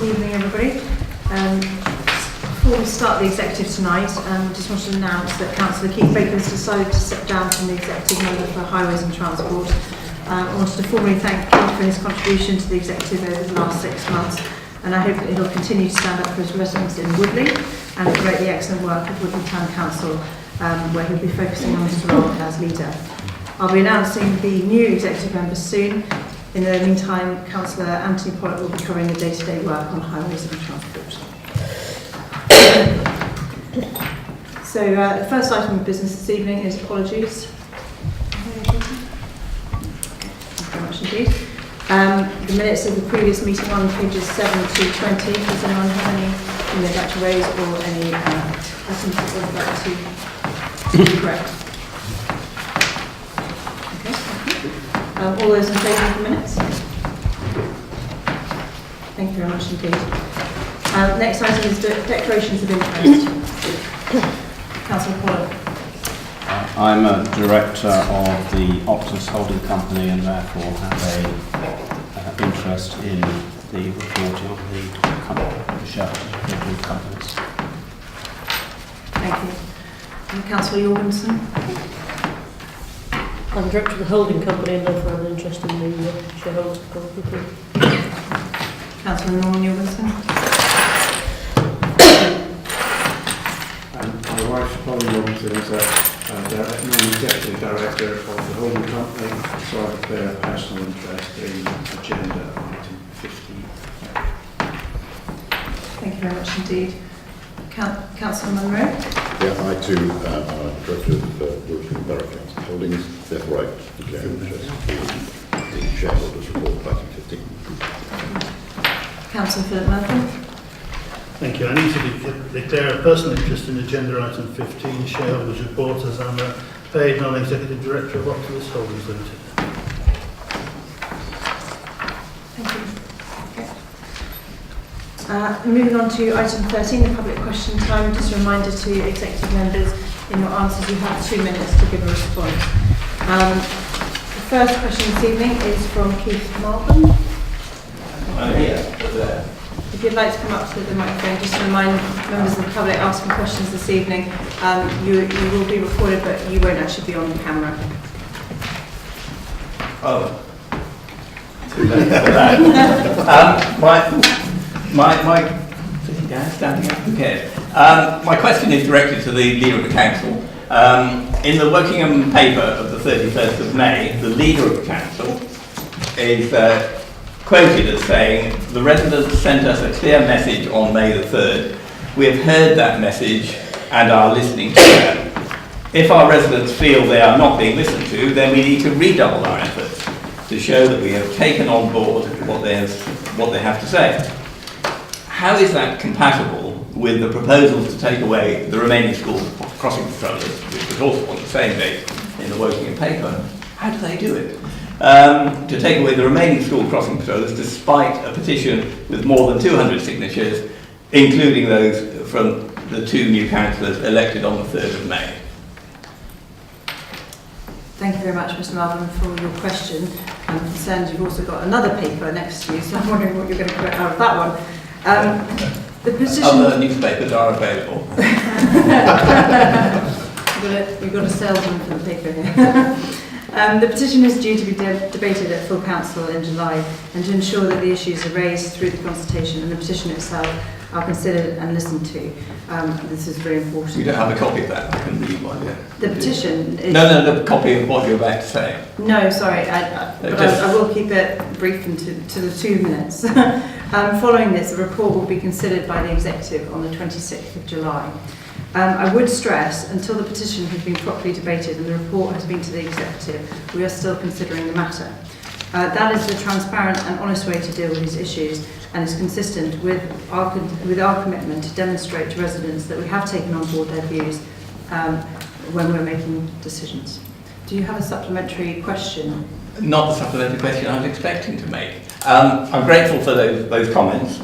evening, everybody. Before we start the executive tonight, I just wanted to announce that Councillor Keith Baker has decided to step down from the executive member for Highways and Transport. I wanted to formally thank Keith for his contribution to the executive over the last 6 months, and I hope that he'll continue to stand up for his residents in Woodley and promote the excellent work of Woodley Town Council, where he'll be focusing on his role as leader. I'll be announcing the new executive members soon. In the meantime, Councillor Anthony Pollock will be covering the day-to-day work on highways and transport. So the first item of business this evening is apologies. Thank you very much indeed. The minutes of the previous meeting on pages 7 to 20. Does anyone have anything they'd like to raise or any items that they'd like to correct? All those in favour of the minutes? Thank you very much indeed. Next item is declarations of interest. Councillor Pollock. I'm a director of the Optus Holding Company and therefore have an interest in the reporting of the shareholders of the companies. Thank you. And Councillor Jorgensen. I'm director of the holding company and therefore have an interest in the shareholders report. Councillor Norman Jorgensen. My wife, Polly Jorgensen, is a non-executive director of the holding company, so I have a personal interest in agenda item 15. Thank you very much indeed. Councillor Munro. Yeah, I too am director of Wiltshire Borough Council Holdings, therefore I declare interest in the shareholders report item 15. Councillor Philip Murphy. Thank you. I need to declare a personal interest in agenda item 15, shareholders report, as I'm a paid non-executive director of Optus Holdings Limited. Thank you. Moving on to item 13, the public question time. Just a reminder to executive members, in your answers you have 2 minutes to give a response. The first question this evening is from Keith Markham. If you'd like to come up to the microphone, just to remind members of the public asking questions this evening, you will be recorded, but you won't actually be on the camera. Oh. Too late for that. Sitting down, standing up, who cares? My question is directed to the leader of the council. In the Wokingham paper of the 31st of May, the leader of the council is quoted as saying, "The residents sent us a clear message on May the 3rd. We have heard that message and are listening to it. If our residents feel they are not being listened to, then we need to redouble our efforts to show that we have taken on board what they have to say." How is that compatible with the proposals to take away the remaining school crossing patrollers, which was also on the same date in the Wokingham paper? How do they do it? To take away the remaining school crossing patrollers despite a petition with more than 200 signatures, including those from the 2 new councillors elected on the 3rd of May. Thank you very much, Mr. Marvin, for your question. I'm concerned you've also got another paper next to you, so I'm wondering what you're going to put out of that one. The petition... Other newspapers are available. We've got a salesman for the paper here. The petition is due to be debated at full council in July, and to ensure that the issues are raised through the consultation and the petition itself are considered and listened to. This is very important. You don't have a copy of that? I can read one, yeah. The petition is... No, the copy of what you're about to say. No, sorry, I will keep it brief and to the 2 minutes. Following this, the report will be considered by the executive on the 26th of July. I would stress, until the petition has been properly debated and the report has been to the executive, we are still considering the matter. That is the transparent and honest way to deal with these issues, and is consistent with our commitment to demonstrate to residents that we have taken on board their views when we're making decisions. Do you have a supplementary question? Not the supplementary question I was expecting to make. I'm grateful for those comments.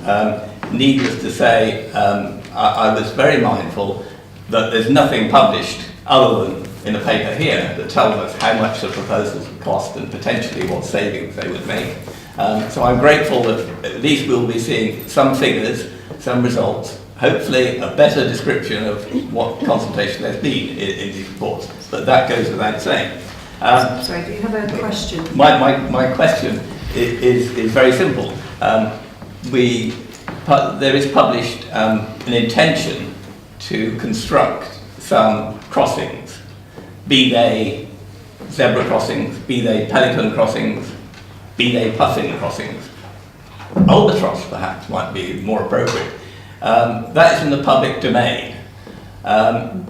Needless to say, I was very mindful that there's nothing published other than in the paper here that tells us how much the proposals would cost and potentially what savings they would make. So I'm grateful that at least we'll be seeing some figures, some results, hopefully a better description of what consultation there's been in these reports. But that goes without saying. Sorry, do you have a question? My question is very simple. There is published an intention to construct some crossings, be they zebra crossings, be they pelican crossings, be they puffin crossings. Albatross perhaps might be more appropriate. That is in the public domain.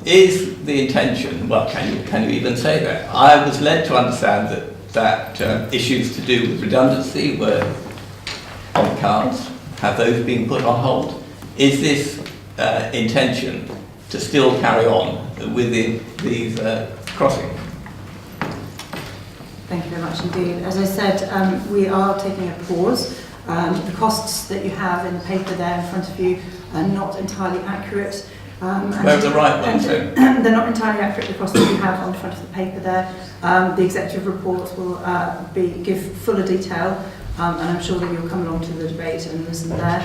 Is the intention, well, can you even say that? I was led to understand that issues to do with redundancy were on the cards. Have those been put on hold? Is this intention to still carry on with these crossings? Thank you very much indeed. As I said, we are taking a pause. The costs that you have in the paper there in front of you are not entirely accurate. Where are the right ones then? They're not entirely accurate, the costs that you have on the front of the paper there. The executive report will give fuller detail, and I'm sure that you'll come along to the debate and listen there.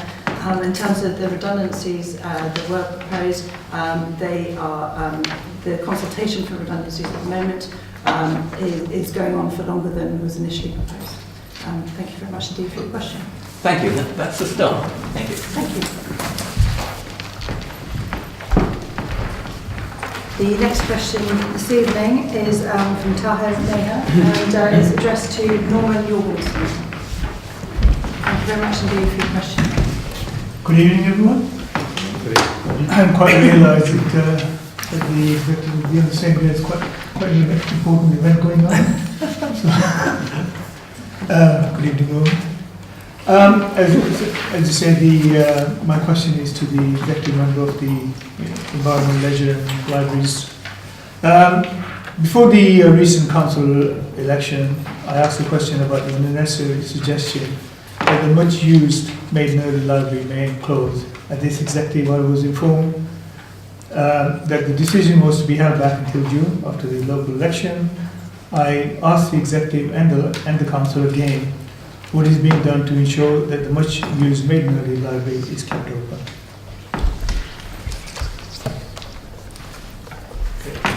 In terms of the redundancies that were proposed, they are the consultation for redundancies at the moment is going on for longer than was initially proposed. Thank you very much indeed for your question. Thank you. That's the start. Thank you. Thank you. The next question this evening is from Taha Neha and is addressed to Norman Jorgensen. Thank you very much indeed for your question. Good evening, everyone. I hadn't quite realised that the executive would be on the same day. It's quite an important event going on. Good evening, all. As you said, my question is to the executive member of the Environment, Leisure and Libraries. Before the recent council election, I asked a question about the unnecessary suggestion that the much-used Maiden Early Library may close. At this executive, I was informed that the decision was to be held back until June after the local election. I asked the executive and the council again what is being done to ensure that the much-used Maiden Early Library is kept open.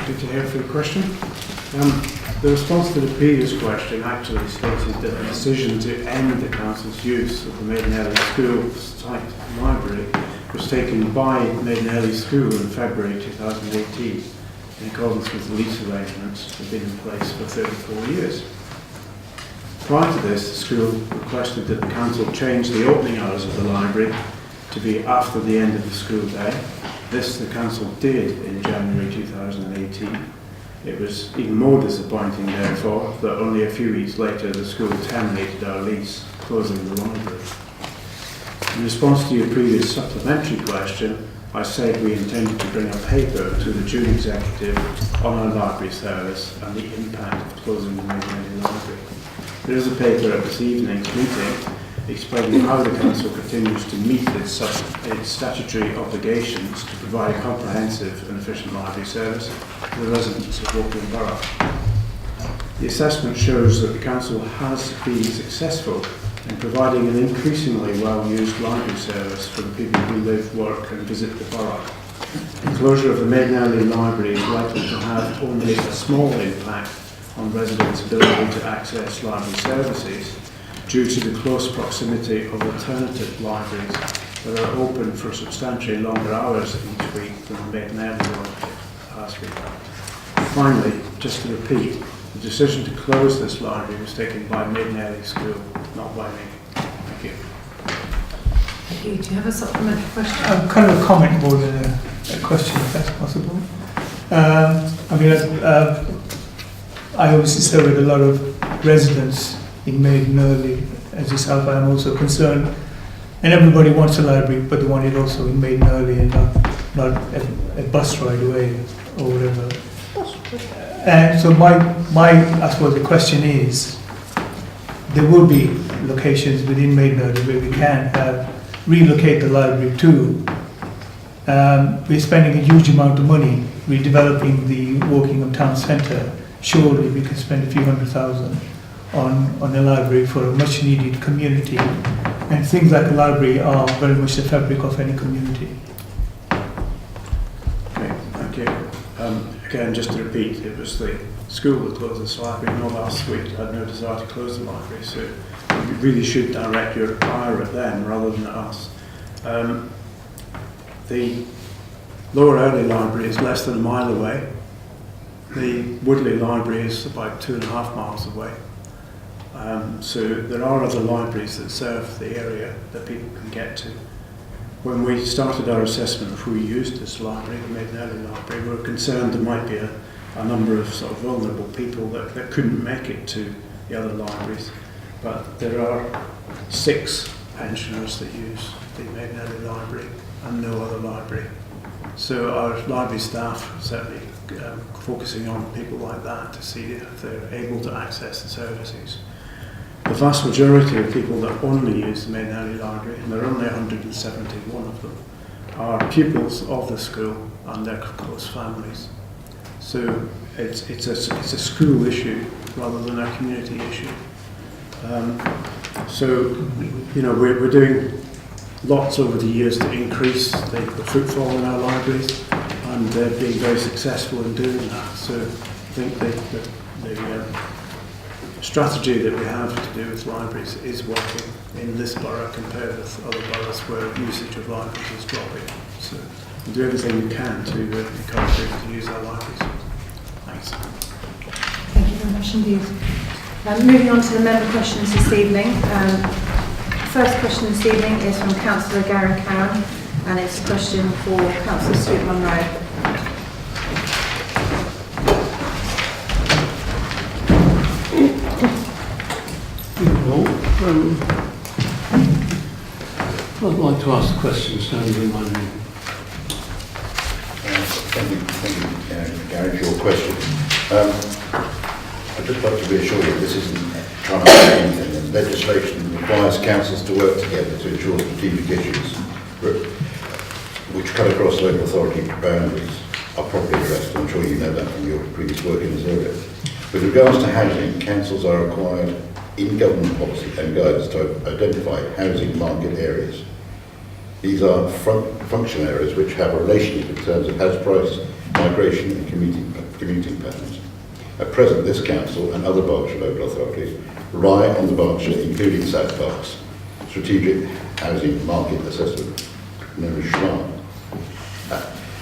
Good to hear for your question. The response to the previous question actually stated that the decision to end the council's use of the Maiden Early School site library was taken by Maiden Early School in February 2018 in accordance with the lease arrangements that have been in place for 34 years. Prior to this, the school requested that the council change the opening hours of the library to be after the end of the school day. This the council did in January 2018. It was even more disappointing, therefore, that only a few weeks later the school terminated our lease, closing the library. In response to your previous supplementary question, I said we intended to bring a paper to the June executive on our library service and the impact of closing the Maiden Early Library. There is a paper at this evening's meeting explaining how the council continues to meet its statutory obligations to provide a comprehensive and efficient library service to the residents of Woking Borough. The assessment shows that the council has been successful in providing an increasingly well-used library service for the people who live, work and visit the borough. The closure of the Maiden Early Library is likely to have only a small impact on residents' ability to access library services due to the close proximity of alternative libraries that are open for substantially longer hours each week than the Maiden Early Library has been. Finally, just to repeat, the decision to close this library was taken by Maiden Early School, not by me. Thank you. Thank you. Do you have a supplementary question? Kind of a comment more than a question, if that's possible. I obviously serve with a lot of residents in Maiden Early. As yourself, I am also concerned. And everybody wants a library, but they want it also in Maiden Early and not a bus ride away or whatever. And so I suppose the question is, there will be locations within Maiden Early where we can relocate the library to. We're spending a huge amount of money redeveloping the Wokingham Town Centre. Surely we can spend a few $100,000 on a library for a much needed community. And things like a library are very much the fabric of any community. Okay, thank you. Again, just to repeat, it was the school that closed this library, not us. We had no desire to close the library, so you really should direct your ire at them rather than at us. The Lower Early Library is less than a mile away. The Woodley Library is about 2.5 miles away. So there are other libraries that serve the area that people can get to. When we started our assessment of who used this library, the Maiden Early Library, we were concerned there might be a number of sort of vulnerable people that couldn't make it to the other libraries. But there are 6 pensioners that use the Maiden Early Library and no other library. So our library staff certainly focusing on people like that to see if they're able to access the services. The vast majority of people that only use the Maiden Early Library, and there are only 171 of them, are pupils of the school and their close families. So it's a school issue rather than a community issue. So you know we're doing lots over the years to increase the footfall in our libraries, and they're being very successful in doing that. So I think the strategy that we have to do with libraries is working in this borough compared with other boroughs where usage of libraries is dropping. So we do everything we can to encourage people to use our libraries. Thanks. Thank you very much indeed. Moving on to the member questions this evening. First question this evening is from Councillor Garen Cowan, and it's a question for Councillor Stuart Munro. I'd like to ask a question standing in my name. Thank you, Gary, for your question. I'd just like to reassure you this isn't trying to do anything, and legislation requires councils to work together to ensure strategic issues which cut across local authority boundaries are properly addressed. I'm sure you know that from your previous work in this area. With regards to housing, councils are required in government policy and guidance to identify housing market areas. These are function areas which have a relationship in terms of house price, migration and commuting patterns. At present, this council and other Berkshire local authorities rely on the Berkshire, including South Berks, Strategic Housing Market Assessment, known as SHMAR,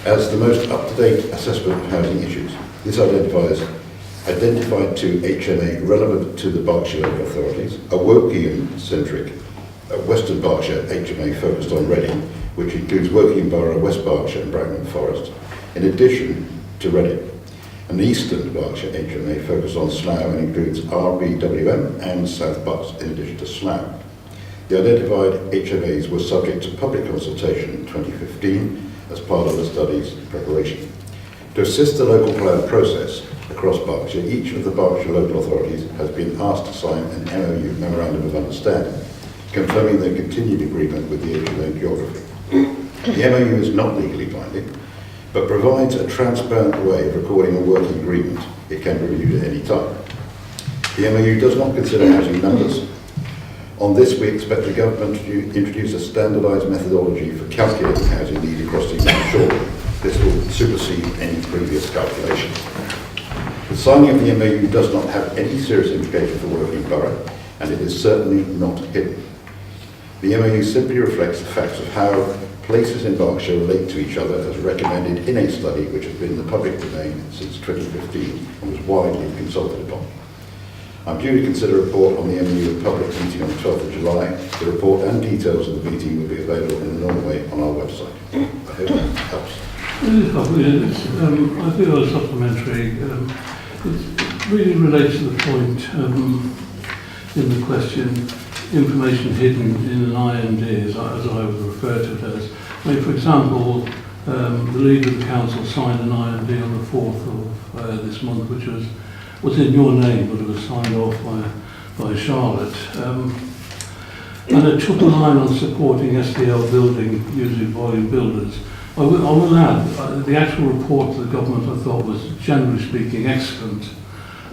as the most up-to-date assessment of housing issues. This identified to HMA relevant to the Berkshire local authorities, a Wokingham-centric Western Berkshire HMA focused on Reading, which includes Wokingham Borough, West Berkshire and Bracknell Forest, in addition to Reading. An Eastern Berkshire HMA focused on Slough and includes RBWM and South Bucks in addition to Slough. The identified HMAs were subject to public consultation in 2015 as part of the study's preparation. To assist the local plan process across Berkshire, each of the Berkshire local authorities has been asked to sign an MOU, Memorandum of Understanding, confirming their continued agreement with the HMA geography. The MOU is not legally binding, but provides a transparent way of recording a working agreement. It can be reviewed at any time. The MOU does not consider housing numbers. On this, we expect the government to introduce a standardised methodology for calculating housing need across the shore. This will supersede any previous calculation. The signing of the MOU does not have any serious implication for Woking Borough, and it is certainly not hidden. The MOU simply reflects the facts of how places in Berkshire relate to each other as recommended in a study which has been in the public domain since 2015 and was widely consulted upon. I'm due to consider a report on the MOU at public meeting on the 12th of July. The report and details of the meeting will be available in the normal way on our website. I hope that helps. I feel a supplementary. It really relates to the point in the question, information hidden in an IND, as I would refer to it as. I mean, for example, the leader of the council signed an IND on the 4th of this month, which was in your name, but it was signed off by Charlotte. And it took a line on supporting SDL building using volume builders. I will add, the actual report of the government I thought was, generally speaking, excellent.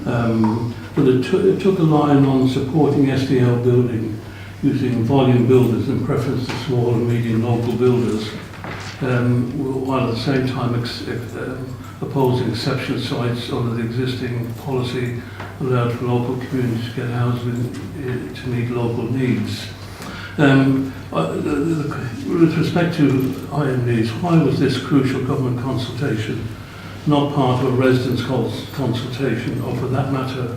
But it took a line on supporting SDL building using volume builders in preference to small and medium local builders, while at the same time opposing exception sites under the existing policy allowed for local communities to get housing to meet local needs. With respect to IMDs, why was this crucial government consultation not part of a residents' consultation, or for that matter,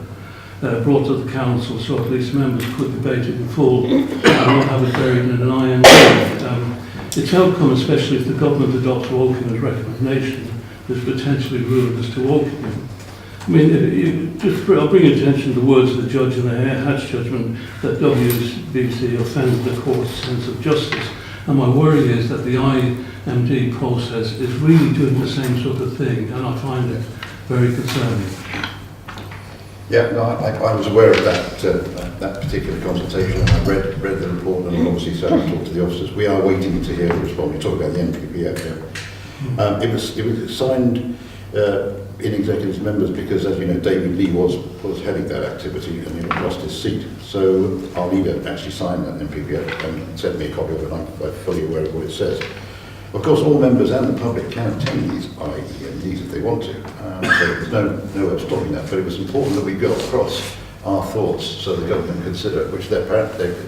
brought to the council so at least members could debate it in full and not have it buried in an IMD? Its outcome, especially if the government adopts Walkingham's recommendation, is potentially ruinous to Walkingham. I mean, I'll bring attention to the words of the judge in the Hatch judgment that WBC offended the court's sense of justice. And my worry is that the IMD process is really doing the same sort of thing, and I find it very concerning. Yeah, no, I was aware of that particular consultation, and I read the report, and obviously so I talked to the officers. We are waiting to hear a response. We talk about the NPPF. It was signed in executive members because, as you know, David Lee was heading that activity and he lost his seat. So our leader actually signed that NPPF and sent me a copy of it, and I'm fully aware of what it says. Of course, all members and the public can attend these IEMDs if they want to, so there's no way of stopping that, but it was important that we got across our thoughts so the government can consider it, which they're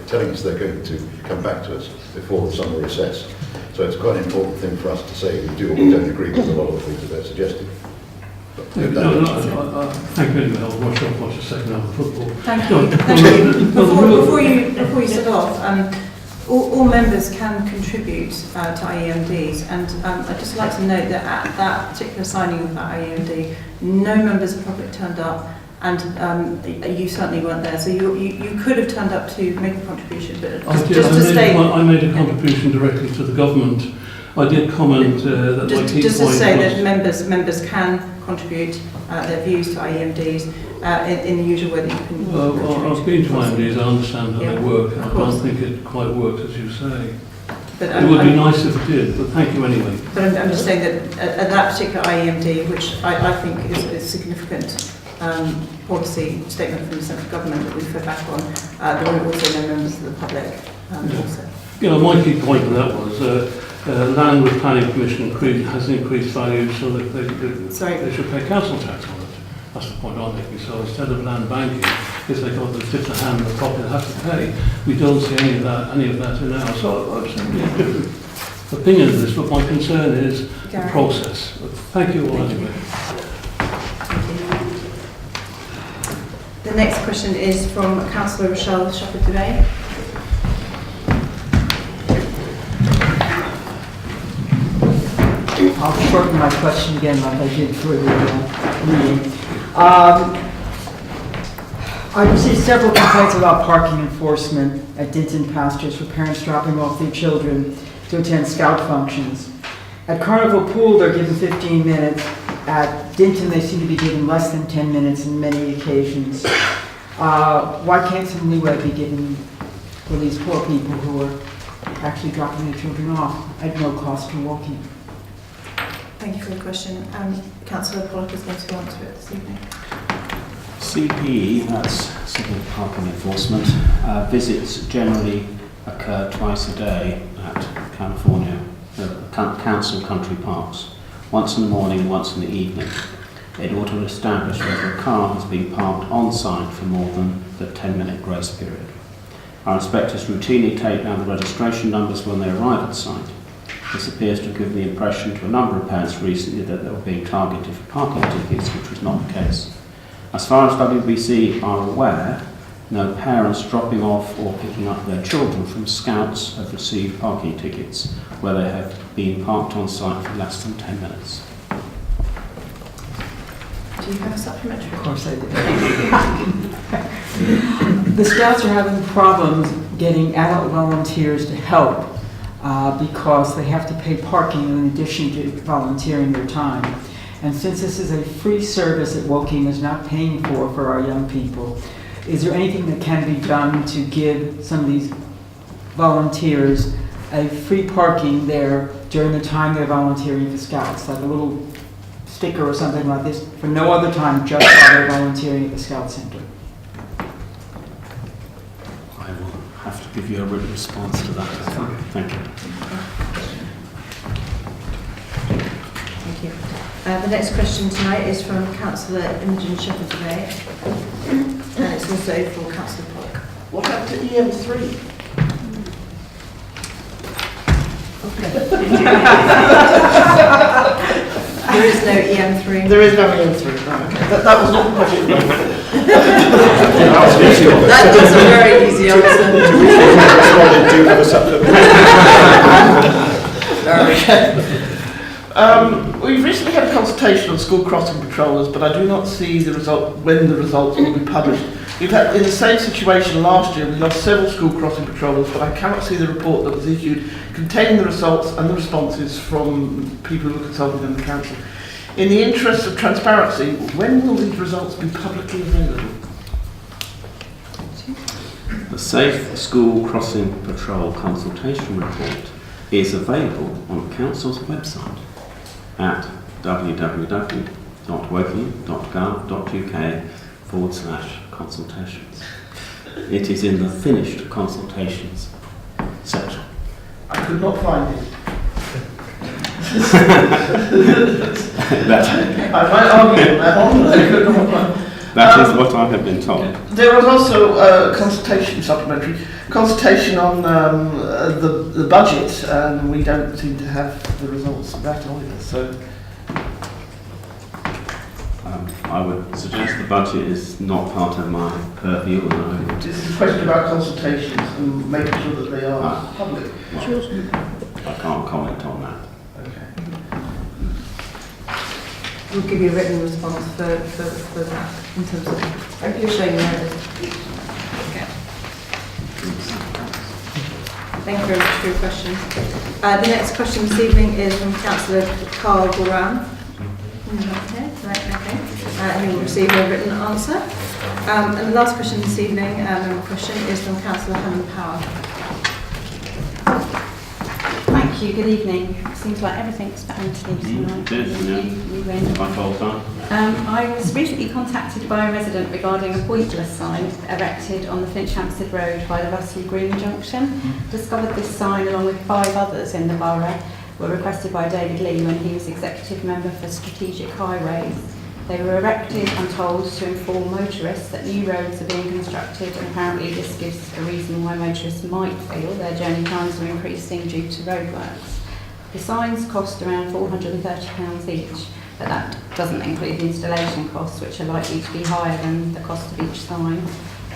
telling us they're going to come back to us before the summer recess. So it's quite an important thing for us to say we do or we don't agree with a lot of the things that they're suggesting. Thank you anyway. I'll watch the second half of football. Thank you. Before you set off, all members can contribute to IEMDs, and I'd just like to note that at that particular signing of that IEMD, no members of the public turned up, and you certainly weren't there, so you could have turned up to make a contribution, but I made a contribution directly to the government. I did comment that just to say that members can contribute their views to IEMDs in the usual way that you can. Well, I've been to IEMDs, I understand how they work, and I don't think it quite works as you say. But, it would be nice if it did, but thank you anyway. But I'm just saying that at that particular IEMD, which I think is a significant policy statement from the central government that we fed back on, there were also no members of the public also. You know, my key point of that was land with planning permission has increased value so that they should pay council tax on it. That's the point I'm making. So instead of land banking, if they got the tip of the hand of the property they have to pay, we don't see any of that in now. So I've certainly a different opinion of this, but my concern is the process. But thank you all anyway. The next question is from Councillor Rochelle Shepherd-Duray. I'll shorten my question again like I did for the meeting. I received several complaints about parking enforcement at Dinton Pastures for parents dropping off their children to attend scout functions. At Carnival Pool, they're given 15 minutes. At Dinton, they seem to be given less than 10 minutes on many occasions. Why can't some leeway be given for these poor people who are actually dropping their children off at no cost to walking? Thank you for the question. Councillor Pollock is going to answer it this evening. CPE, that's Civil Parking Enforcement, visits generally occur twice a day at council country parks, once in the morning, once in the evening, in order to establish whether a car has been parked on site for more than the 10-minute grace period. Our inspectors routinely take down the registration numbers when they arrive at site. This appears to give the impression to a number of parents recently that they were being targeted for parking tickets, which was not the case. As far as WBC are aware, no parents dropping off or picking up their children from scouts have received parking tickets where they have been parked on site for less than 10 minutes. Do you have a supplementary? Of course I do. The scouts are having problems getting adult volunteers to help because they have to pay parking in addition to volunteering their time. And since this is a free service that Woking is not paying for our young people, is there anything that can be done to give some of these volunteers a free parking there during the time they're volunteering for scouts, like a little sticker or something like this for no other time, just while they're volunteering at the Scout Centre. I will have to give you a written response to that. Thank you. Thank you. The next question tonight is from Councillor Imogen Shepherd-Gray, and it's also for Councillor Pollock. What happened to EM3? There is no EM3. There is no EM3, right, okay. That was not the budget. That was a very easy answer. Do have a supplement. We've recently had a consultation on school crossing patrollers, but I do not see the result when the results will be published. We've had in the same situation last year. We lost several school crossing patrollers, but I cannot see the report that was issued containing the results and the responses from people who were consulted in the council. In the interest of transparency, when will these results be publicly available? The Safe School Crossing Patrol Consultation Report is available on the Council's website at www.wokingham.gov.uk/consultations. It is in the finished consultations section. I could not find it. I might argue on that one, but I could not find it. That is what I have been told. There was also a consultation, supplementary consultation on the budget, and we don't seem to have the results of that either. So I would suggest the budget is not part of my purview. And this is a question about consultations and making sure that they are public. I can't comment on that. Okay. We'll give you a written response for that in terms of showing where it is. Okay. Thank you very much for your question. The next question this evening is from Councillor Carl Goran. Right, okay. He will receive a written answer. And the last question this evening, is from Councillor Helen Power. Thank you, good evening. Seems like everything's better tonight. You win. I was recently contacted by a resident regarding a pointless sign erected on the Finch Hampstead Road by the Russell Green Junction. Discovered this sign along with 5 others in the borough were requested by David Lee when he was executive member for Strategic Highways. They were erected, I'm told, to inform motorists that new roads are being constructed, and apparently this gives a reason why motorists might feel their journey times are increasing due to roadworks. The signs cost around £430 each, but that doesn't include the installation costs, which are likely to be higher than the cost of each sign.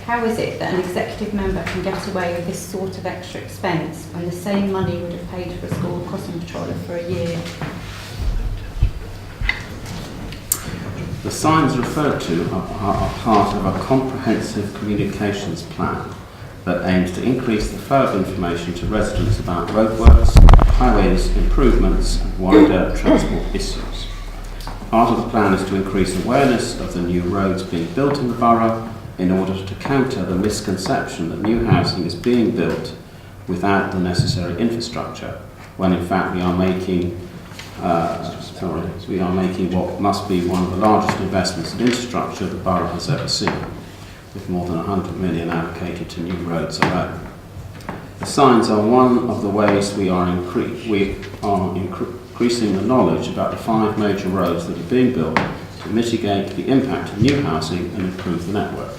How is it that an executive member can get away with this sort of extra expense when the same money would have paid for a school crossing patroller for a year? The signs referred to are part of a comprehensive communications plan that aims to increase the flow of information to residents about roadworks, highways improvements and wider transport issues. Part of the plan is to increase awareness of the new roads being built in the borough in order to counter the misconception that new housing is being built without the necessary infrastructure, when in fact we are making what must be one of the largest investments in infrastructure the borough has ever seen, with more than 100 million allocated to new roads alone. The signs are one of the ways we are increasing the knowledge about the 5 major roads that are being built to mitigate the impact of new housing and improve the network.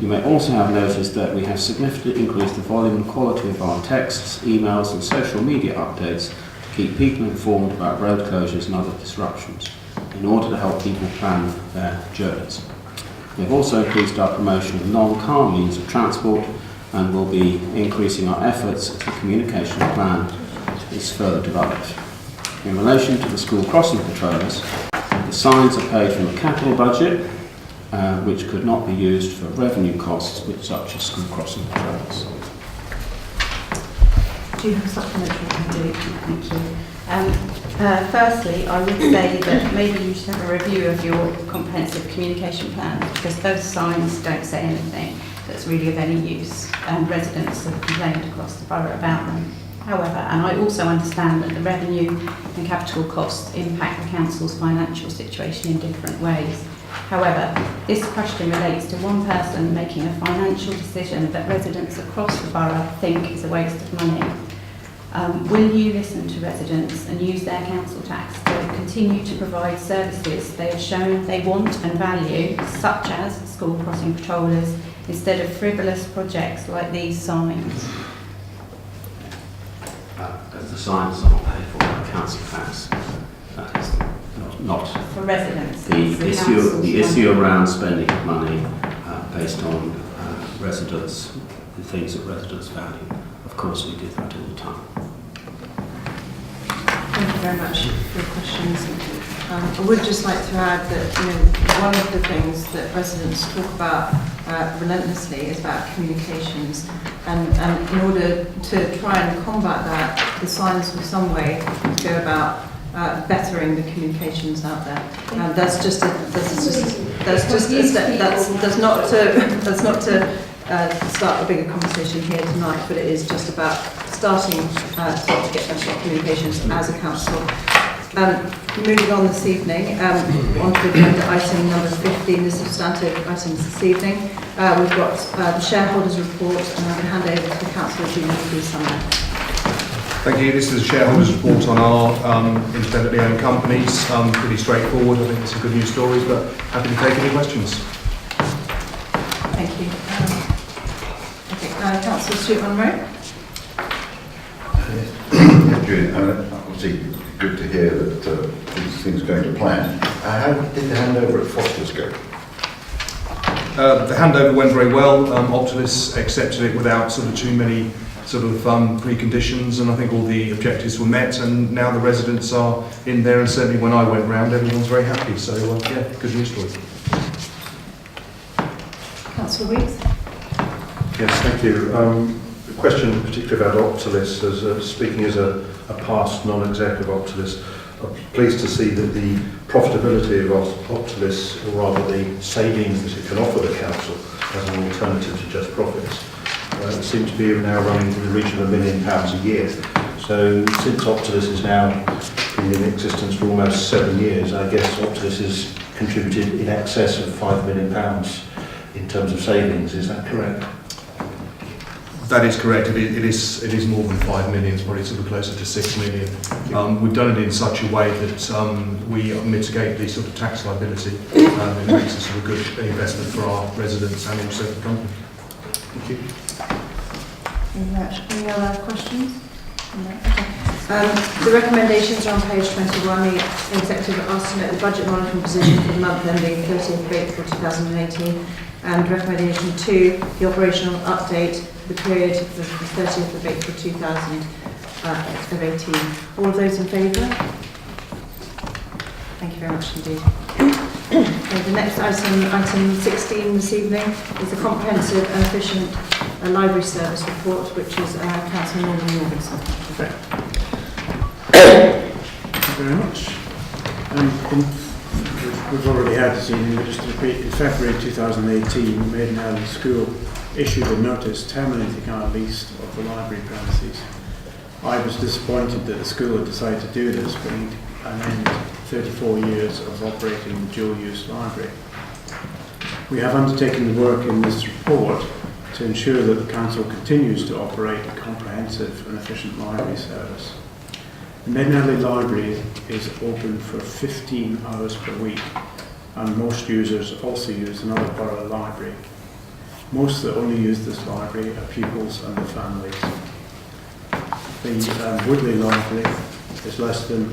You may also have noticed that we have significantly increased the volume and quality of our texts, emails and social media updates to keep people informed about road closures and other disruptions in order to help people plan their journeys. We have also increased our promotion of non-car means of transport and will be increasing our efforts as the communication plan is further developed. In relation to the school crossing patrollers, the signs are paid from the capital budget, which could not be used for revenue costs with such as school crossing patrollers. Do you have a supplementary? I do, thank you. Firstly, I would say that maybe you should have a review of your comprehensive communication plan, because those signs don't say anything that's really of any use, and residents have complained across the borough about them. However, and I also understand that the revenue and capital costs impact the council's financial situation in different ways. However, this question relates to one person making a financial decision that residents across the borough think is a waste of money. Will you listen to residents and use their council tax to continue to provide services they have shown they want and value, such as school crossing patrollers, instead of projects like these signs? As the signs are not paid for by council tax, that is not For residents. the issue around spending of money based on residents, the things that residents value. Of course, we do that all the time. Thank you very much for your questions. I would just like to add that one of the things that residents talk about relentlessly is about communications, and in order to try and combat that, the signs were some way to go about bettering the communications out there. That's not to start a bigger conversation here tonight, but it is just about starting to get better communications as a council. Moving on this evening, on to agenda item number 15, the substantive items this evening. We've got the shareholders' report, and I'm going to hand over to Councillor Julie to do something. Thank you. This is a shareholders' report on our independently owned companies. Pretty straightforward. I think it's some good news stories, but happy to take any questions. Thank you. Councillor Stuart Monroe. Julie, obviously good to hear that these things are going to plan. How did the handover at Foster's go? The handover went very well. Optilis accepted it without sort of too many preconditions, and I think all the objectives were met, and now the residents are in there, and certainly when I went round everyone's very happy, so yeah, good news story. Councillor Weeks. Yes, thank you. A question particularly about Optilis, speaking as a past non-exec of Optilis, I'm pleased to see that the profitability of Optilis, or rather the savings that it can offer the council as an alternative to just profits, seem to be now running in the region of £1 million a year. So since Optilis is now been in existence for almost 7 years, I guess Optilis has contributed in excess of £5 million in terms of savings. Is that correct? That is correct. It is more than 5 million. It's probably sort of closer to 6 million. We've done it in such a way that we mitigate the sort of tax liability. It makes a sort of good investment for our residents and also the company. Thank you. Any other questions? No. Okay. The recommendations are on page 21. The executive asked to note the budget monitoring position for the month ending 30th of April 2018, and recommendation 2, the operational update for the period of the 30th of April 2018. All of those in favour? Thank you very much indeed. Okay, the next item 16 this evening, is the comprehensive and efficient library service report, which is Councillor Norman Jorgensen. Thank you very much. We've already had this evening, but just to repeat, in February 2018, Maiden Alley School issued a notice terminating our lease of the library premises. I was disappointed that the school had decided to do this, bringing an end to 34 years of operating the dual-use library. We have undertaken the work in this report to ensure that the council continues to operate a comprehensive and efficient library service. The Maiden Alley Library is open for 15 hours per week, and most users also use another borough library. Most that only use this library are pupils and their families. The Woodley Library is less than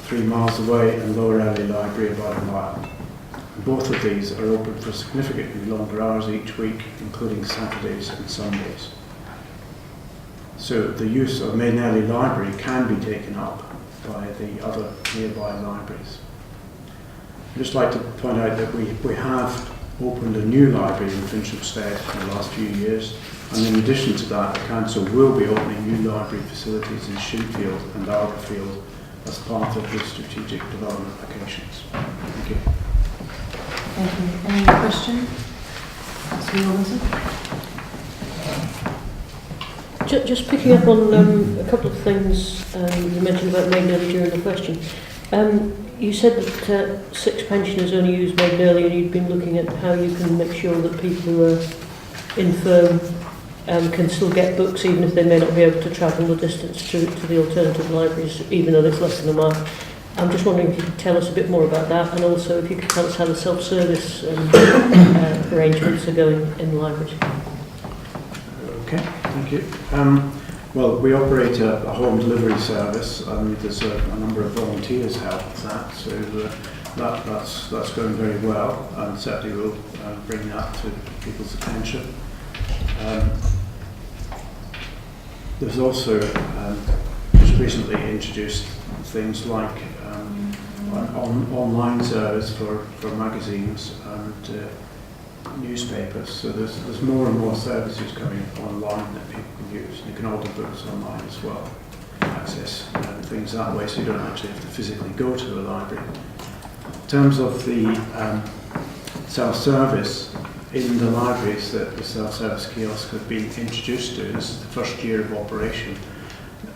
3 miles away, and Lower Alley Library about a mile. Both of these are open for significantly longer hours each week, including Saturdays and Sundays. So the use of Maiden Alley Library can be taken up by the other nearby libraries. I'd just like to point out that we have opened a new library in Finchhamstead in the last few years, and in addition to that, the council will be opening new library facilities in Shinfield and Arborfield as part of the strategic development applications. Thank you. Thank you. Any questions? Councillor Robinson. Just picking up on a couple of things you mentioned about Maiden Early during the question. You said that 6 pensioners only use Maiden Early, and you'd been looking at how you can make sure that people who are infirm can still get books even if they may not be able to travel the distance to the alternative libraries, even though it's less than a mile. I'm just wondering if you could tell us a bit more about that, and also if you could tell us how the self-service arrangements are going in the libraries. Okay, thank you. Well, we operate a home delivery service, and there's a number of volunteers help with that, so that's going very well, and certainly we'll bring that to people's attention. There's also just recently introduced things like an online service for magazines and newspapers, so there's more and more services coming online that people can use. You can order books online as well, access things that way, so you don't actually have to physically go to the library. In terms of the self-service in the libraries that the self-service kiosk have been introduced to, this is the first year of operation,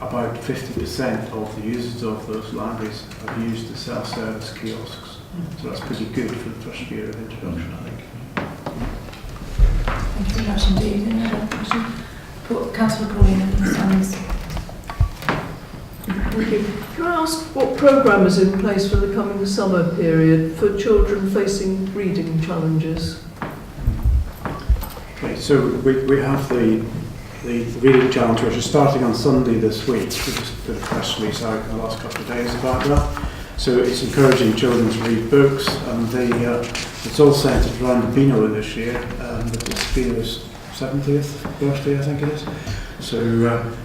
about 50% of the users of those libraries have used the self-service kiosks, so that's pretty good for the first year of introduction, I think. Thank you very much indeed. Any other question? Councillor Pauline Sanders. Thank you. Can I ask what programme is in place for the coming summer period for children facing reading challenges? Okay, so we have the reading challenge, which is starting on Sunday this week. We just put a press release out in the last couple of days about that. So it's encouraging children to read books, and it's all centred around the Beano this year. It's Beano's 70th birthday, I think it is. So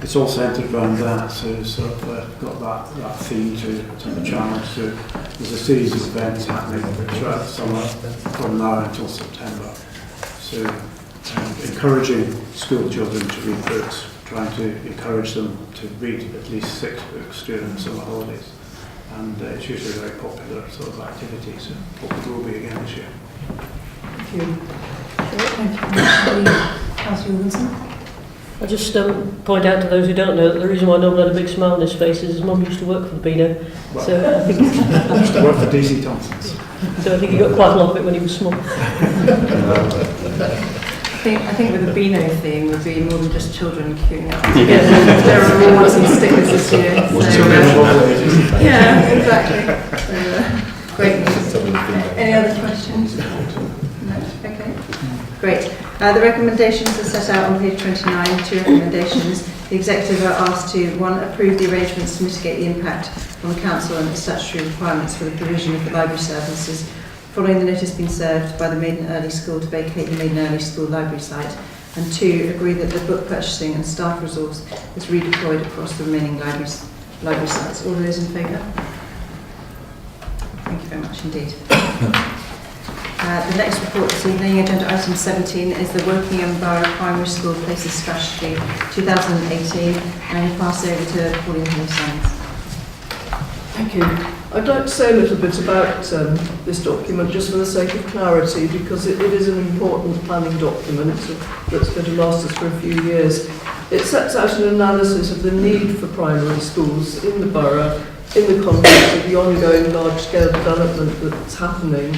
it's all centred around that. So sort of got that theme to the challenge. So there's a series of events happening throughout the summer from now until September. So encouraging school children to read books, trying to encourage them to read at least 6 books during the summer holidays. And it's usually a very popular sort of activity, so hope it will be again this year. Thank you. Thank you very much. Councillor Wilson. I'll just point out to those who don't know that the reason why Norman had a big smile on his face is his mum used to work for the Beano. Well, So I think I used to work for DC Thompson's. So I think he got quite a lot of it when he was small. I think with the Beano theme would be more than just children queuing up to get their rewards and stickers this year. So, yeah, exactly. So, great. Any other questions? No? Okay. Great. The recommendations are set out on page 29, 2 recommendations. The Executive are asked to, 1, approve the arrangements to mitigate the impact on the Council and the statutory requirements for the provision of the library services, following the notice being served by the Maiden Early School to vacate the Maiden Early School library site, and 2, agree that the book purchasing and staff resource is redeployed across the remaining library sites. All those in favour? Thank you very much indeed. The next report this evening, agenda item 17, is the Wokingham Borough Primary School Places Strategy 2018, and I pass over to Pauline Henry-Sands. Thank you. I'd like to say a little bit about this document, just for the sake of clarity, because it is an important planning document that's going to last us for a few years. It sets out an analysis of the need for primary schools in the borough in the context of the ongoing large-scale development that's happening.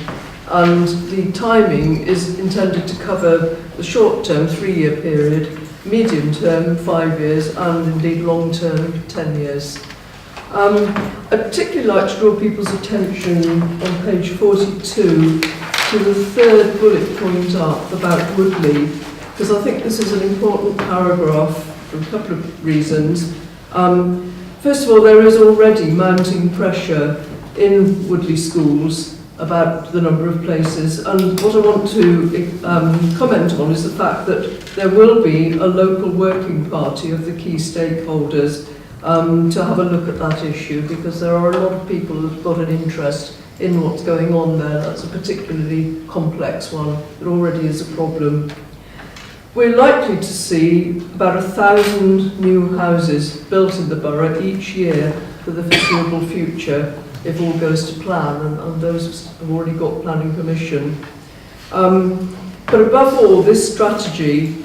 And the timing is intended to cover the short-term 3-year period, medium-term 5 years, and indeed long-term 10 years. I'd particularly like to draw people's attention on page 42 to the 3rd bullet point up about Woodley, because I think this is an important paragraph for a couple of reasons. First of all, there is already mounting pressure in Woodley schools about the number of places, and what I want to comment on is the fact that there will be a local working party of the key stakeholders to have a look at that issue, because there are a lot of people who've got an interest in what's going on there. That's a particularly complex one. There already is a problem. We're likely to see about 1,000 new houses built in the borough each year for the foreseeable future, if all goes to plan, and those have already got planning permission. But above all, this strategy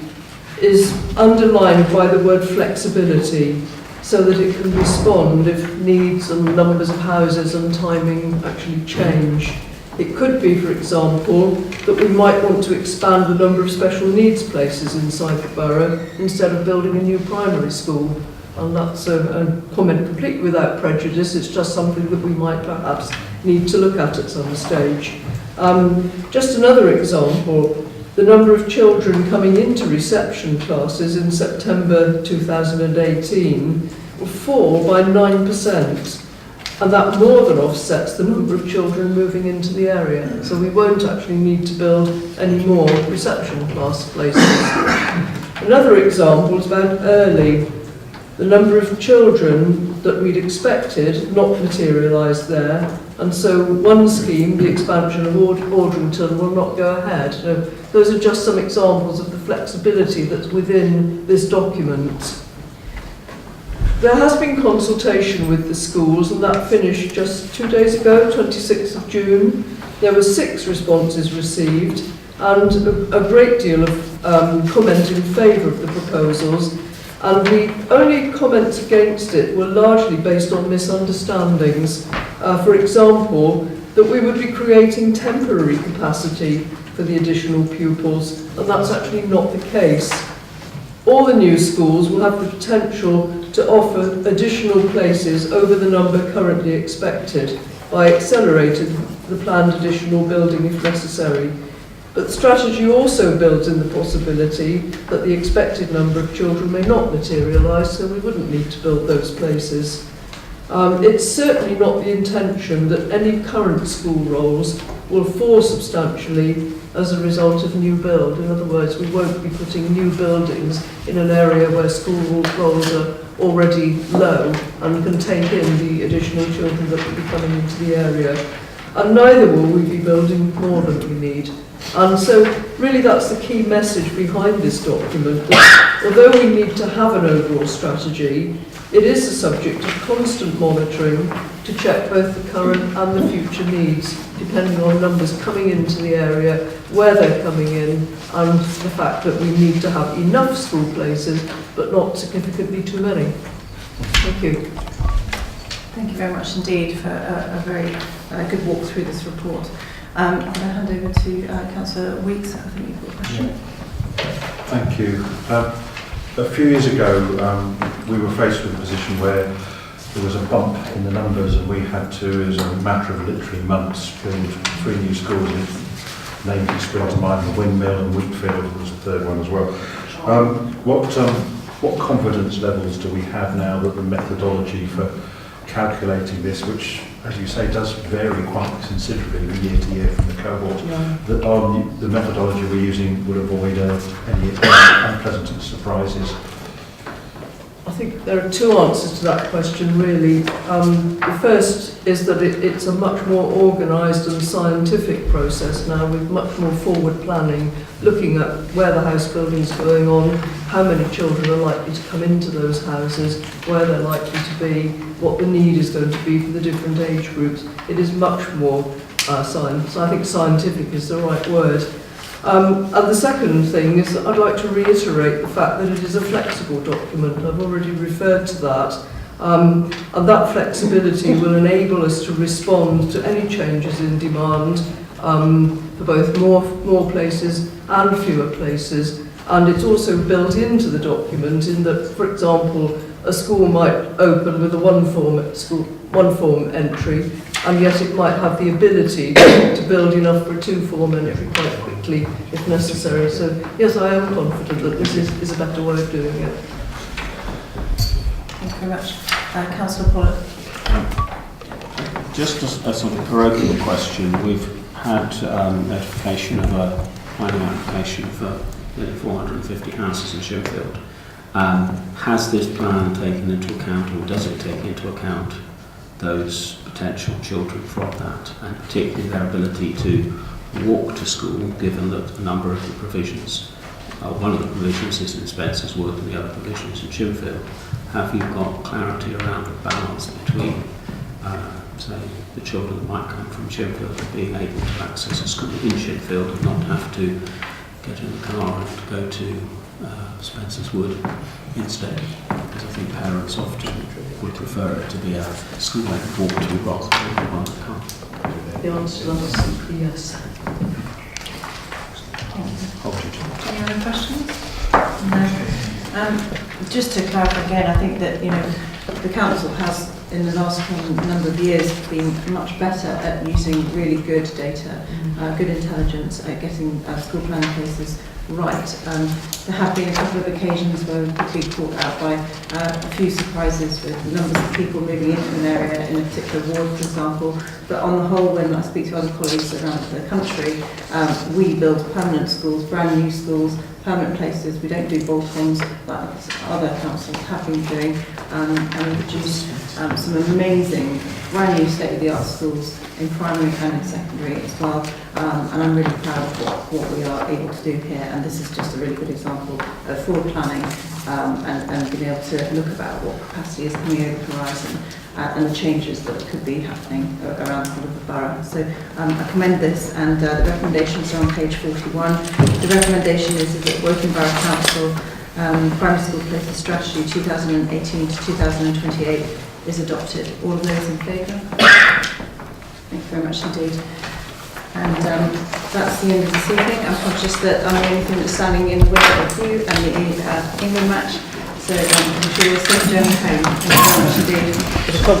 is underlined by the word flexibility, so that it can respond if needs and numbers of houses and timing actually change. It could be, for example, that we might want to expand the number of special needs places inside the borough instead of building a new primary school. And that's a comment completely without prejudice. It's just something that we might perhaps need to look at some stage. Just another example, the number of children coming into reception classes in September 2018 will fall by 9%. And that more than offsets the number of children moving into the area. So we won't actually need to build any more reception class places. Another example is about early. The number of children that we'd expected not materialised there. And so one scheme, the expansion of Aldrington, will not go ahead. So those are just some examples of the flexibility that's within this document. There has been consultation with the schools, and that finished just 2 days ago, 26th of June. There were 6 responses received, and a great deal of comment in favour of the proposals. And the only comments against it were largely based on misunderstandings. For example, that we would be creating temporary capacity for the additional pupils, and that's actually not the case. All the new schools will have the potential to offer additional places over the number currently expected by accelerating the planned additional building if necessary. But the strategy also builds in the possibility that the expected number of children may not materialise, so we wouldn't need to build those places. It's certainly not the intention that any current school roles will fall substantially as a result of new build. In other words, we won't be putting new buildings in an area where school roles are already low and can take in the additional children that will be coming into the area. And neither will we be building more than we need. And so really that's the key message behind this document, that although we need to have an overall strategy, it is a subject of constant monitoring to check both the current and the future needs, depending on numbers coming into the area, where they're coming in, and the fact that we need to have enough school places, but not significantly too many. Thank you. Thank you very much indeed for a very good walk through this report. I'm going to hand over to Councillor Weeks. I think you've got a question. Thank you. A few years ago, we were faced with a position where there was a bump in the numbers, and we had to, as a matter of literally months, build 3 new schools. Namely, springs to mind, the Windmill and Wheatfield was the third one as well. What confidence levels do we have now that the methodology for calculating this, which, as you say, does vary quite considerably year to year from the cohort, that the methodology we're using will avoid any unpleasant surprises? I think there are 2 answers to that question, really. The first is that it's a much more organised and scientific process now, with much more forward planning, looking at where the house building is going on, how many children are likely to come into those houses, where they're likely to be, what the need is going to be for the different age groups. It is much more science. I think scientific is the right word. And the second thing is that I'd like to reiterate the fact that it is a flexible document. I've already referred to that. And that flexibility will enable us to respond to any changes in demand for both more places and fewer places. And it's also built into the document in that, for example, a school might open with a one form entry, and yet it might have the ability to build enough for a 2-form entry quite quickly if necessary. So yes, I am confident that this is a better way of doing it. Thank you very much. Councillor Pollock. Just a sort of parochial question. We've had notification of a planning application for nearly 450 houses in Shinfield. Has this plan taken into account, or does it take into account, those potential children from that, and particularly their ability to walk to school, given that a number of the provisions, one of the provisions is in Spencer's Wood and the other provisions in Shinfield? Have you got clarity around the balance between, say, the children that might come from Shinfield being able to access a school in Shinfield and not have to get in the car and go to Spencer's Wood instead, because I think parents often would prefer it to be a school they can walk to rather than one that can't. The answer to that is simply yes. Any other questions? No. Just to clarify again, I think that the council has, in the last number of years, been much better at using really good data, good intelligence at getting school planning cases right. There have been a couple of occasions where we've been caught out by a few surprises with numbers of people moving into an area in a particular ward, for example. But on the whole, when I speak to other colleagues around the country, we build permanent schools, brand new schools, permanent places. We don't do bolt-ons that other councils have been doing, and we produce some amazing brand new state-of-the-art schools in primary and in secondary as well. And I'm really proud of what we are able to do here, and this is just a really good example of forward planning and being able to look about what capacity is coming over the horizon and the changes that could be happening around the whole of the borough. So I commend this, and the recommendations are on page 41. The recommendation is that Woking Borough Council Primary School Places Strategy 2018 to 2028 is adopted. All of those in favour? Thank you very much indeed. And that's the end of this evening. I'm conscious that I'm the only thing that's standing in the way of you and the England match. So I'm sure you'll soon journey home. Thank you very much indeed.